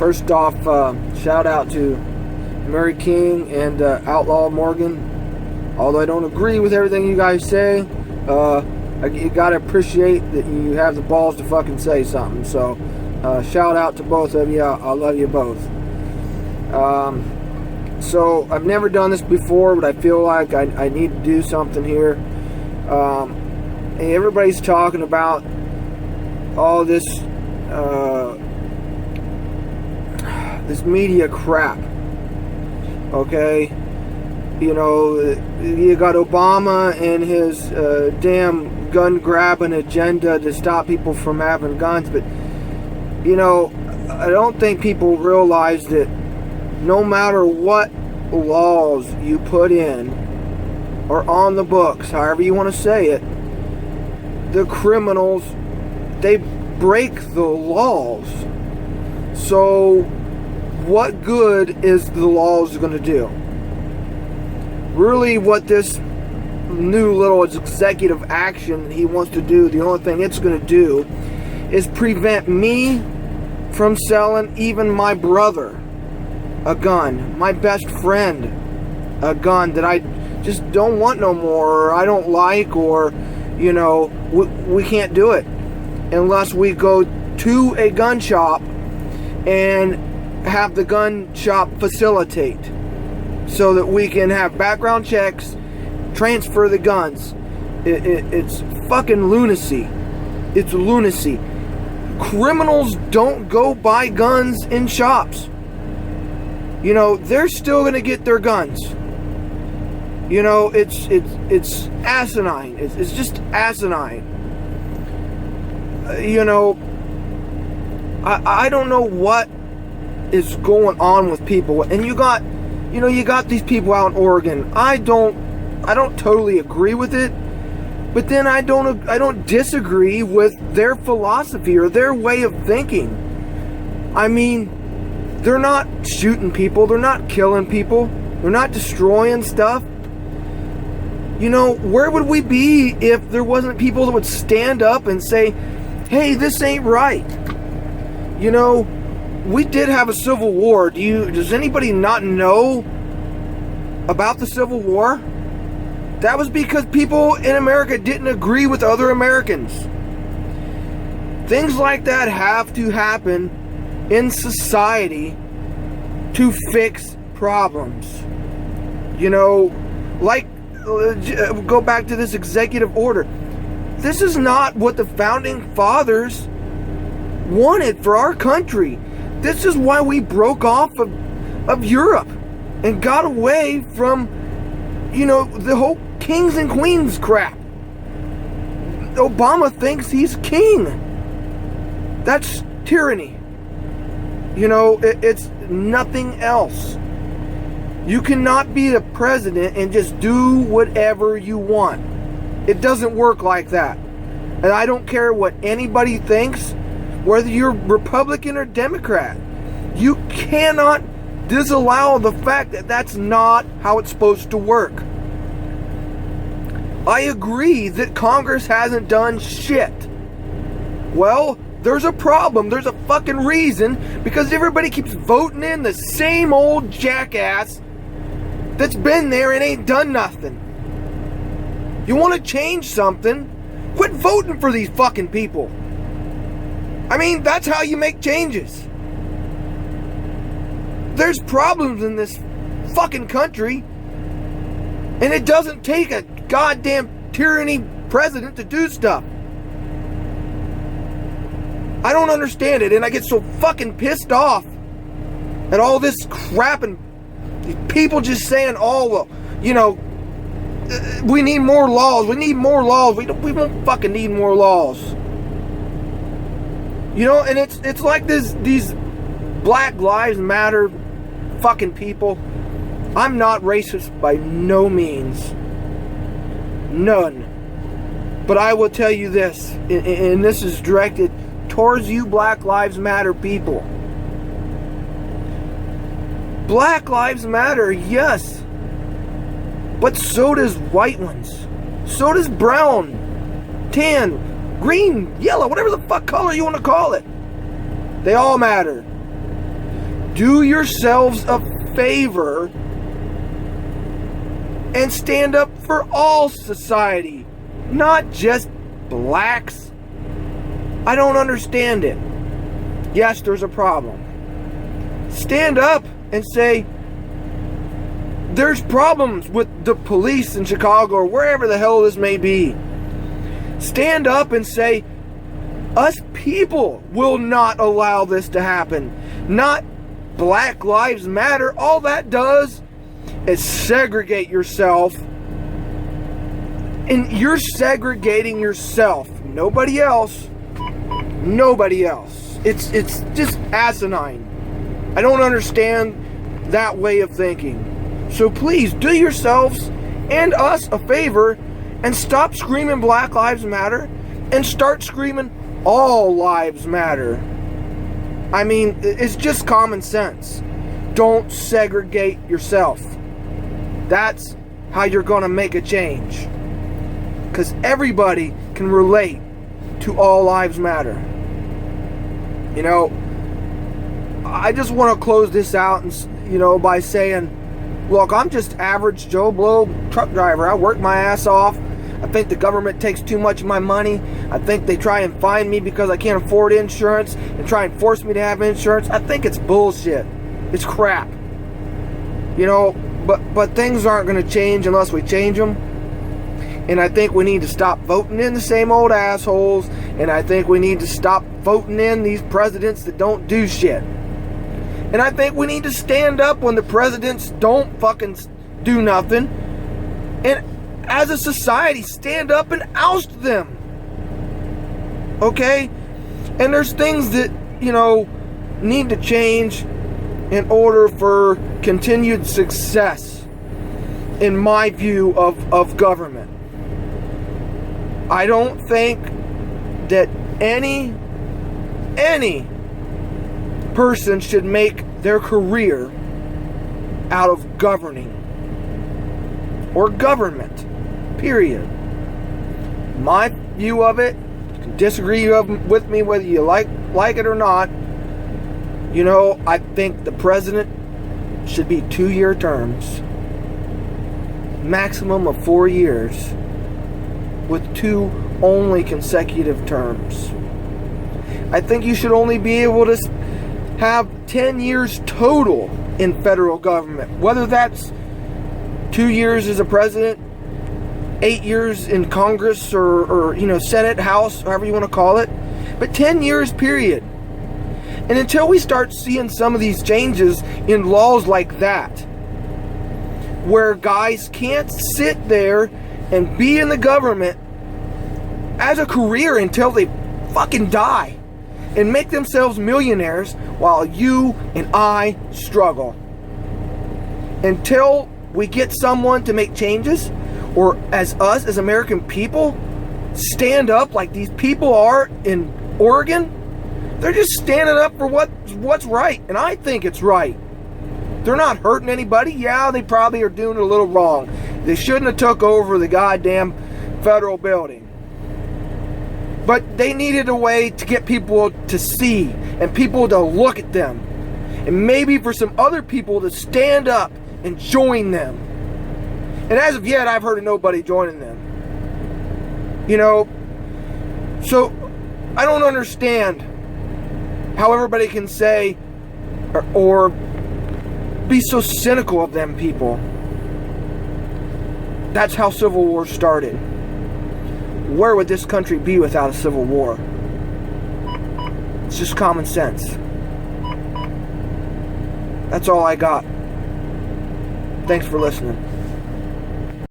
First off, shout out to Mary King and Outlaw Morgan. Although I don't agree with everything you guys say, you gotta appreciate that you have the balls to fucking say something. So, shout out to both of you. I love you both. So, I've never done this before, but I feel like I need to do something here. And everybody's talking about all this this media crap. Okay? You know, you got Obama and his damn gun-grabbing agenda to stop people from having guns. But, you know, I don't think people realize that no matter what laws you put in or on the books, however you want to say it, the criminals, they break the laws. So what good is the laws going to do? Really, what this new little executive action he wants to do, the only thing it's going to do is prevent me from selling even my brother a gun, my best friend a gun that I just don't want no more, or I don't like, or, you know, we can't do it unless we go to a gun shop and have the gun shop facilitate so that we can have background checks, transfer the guns. It's fucking lunacy. It's lunacy. Criminals don't go buy guns in shops. You know, they're still gonna get their guns. You know, it's asinine. It's just asinine. You know, I don't know what is going on with people. And you got these people out in Oregon. I don't totally agree with it, but then I don't disagree with their philosophy or their way of thinking. I mean, they're not shooting people, they're not killing people, they're not destroying stuff. You know, where would we be if there wasn't people that would stand up and say, hey, this ain't right? You know, we did have a civil war. Does anybody not know about the Civil War? That was because people in America didn't agree with other Americans. Things like that have to happen in society to fix problems. You know, like, go back to this executive order. This is not what the founding fathers wanted for our country. This is why we broke off of Europe and got away from, you know, the whole kings and queens crap. Obama thinks he's king. That's tyranny. You know, it's nothing else. You cannot be the president and just do whatever you want. It doesn't work like that. And I don't care what anybody thinks, whether you're Republican or Democrat. You cannot disallow the fact that that's not how it's supposed to work. I agree that Congress hasn't done shit. Well, there's a problem. There's a fucking reason, because everybody keeps voting in the same old jackass that's been there and ain't done nothing. You want to change something? Quit voting for these fucking people. I mean, that's how you make changes. There's problems in this fucking country, and it doesn't take a goddamn tyranny president to do stuff. I don't understand it, and I get so fucking pissed off at all this crap and people just saying, oh, well, you know, we need more laws. We need more laws. We won't fucking need more laws. You know, and it's like these Black Lives Matter fucking people. I'm not racist by no means. None. But I will tell you this, and this is directed towards you Black Lives Matter people. Black Lives Matter, yes. But so does white ones. So does brown, tan, green, yellow, whatever the fuck color you want to call it. They all matter. do yourselves a favor and stand up for all society, not just blacks. I don't understand it. Yes, there's a problem. Stand up and say, there's problems with the police in Chicago or wherever the hell this may be. Stand up and say, us people will not allow this to happen. Not Black Lives Matter. All that does is segregate yourself. And you're segregating yourself. Nobody else. Nobody else. It's just asinine. I don't understand that way of thinking. So please do yourselves and us a favor and stop screaming Black Lives Matter and start screaming all lives matter. I mean, it's just common sense. Don't segregate yourself. That's how you're going to make a change. Because everybody can relate to all lives matter. You know, I just want to close this out and, by saying, look, I'm just average Joe Blow truck driver. I work my ass off. I think the government takes too much of my money. I think they try and fine me because I can't afford insurance and try and force me to have insurance. I think it's bullshit. It's crap. But things aren't going to change unless we change them. And I think we need to stop voting in the same old assholes. And I think we need to stop voting in these presidents that don't do shit. And I think we need to stand up when the presidents don't fucking do nothing. And as a society, stand up and oust them. Okay? And there's things that, need to change in order for continued success, in my view of government. I don't think that any person should make their career out of governing or government, period. My view of it, you can disagree with me whether you like it or not. I think the president should be 2-year terms, maximum of 4 years, with 2 only consecutive terms. I think you should only be able to have 10 years total in federal government, whether that's 2 years as a president, 8 years in Congress or Senate, House, however you want to call it, but 10 years period. And until we start seeing some of these changes in laws like that, where guys can't sit there and be in the government as a career until they fucking die and make themselves millionaires while you and I struggle. Until we get someone to make changes, or as us, as American people, stand up like these people are in Oregon. They're just standing up for what's right, and I think it's right. They're not hurting anybody. Yeah, they probably are doing it a little wrong. They shouldn't have took over the goddamn federal building. But they needed a way to get people to see and people to look at them. And maybe for some other people to stand up and join them. And as of yet, I've heard of nobody joining them. So I don't understand how everybody can say or be so cynical of them people. That's how Civil War started. Where would this country be without a civil war? It's just common sense. That's all I got. Thanks for listening.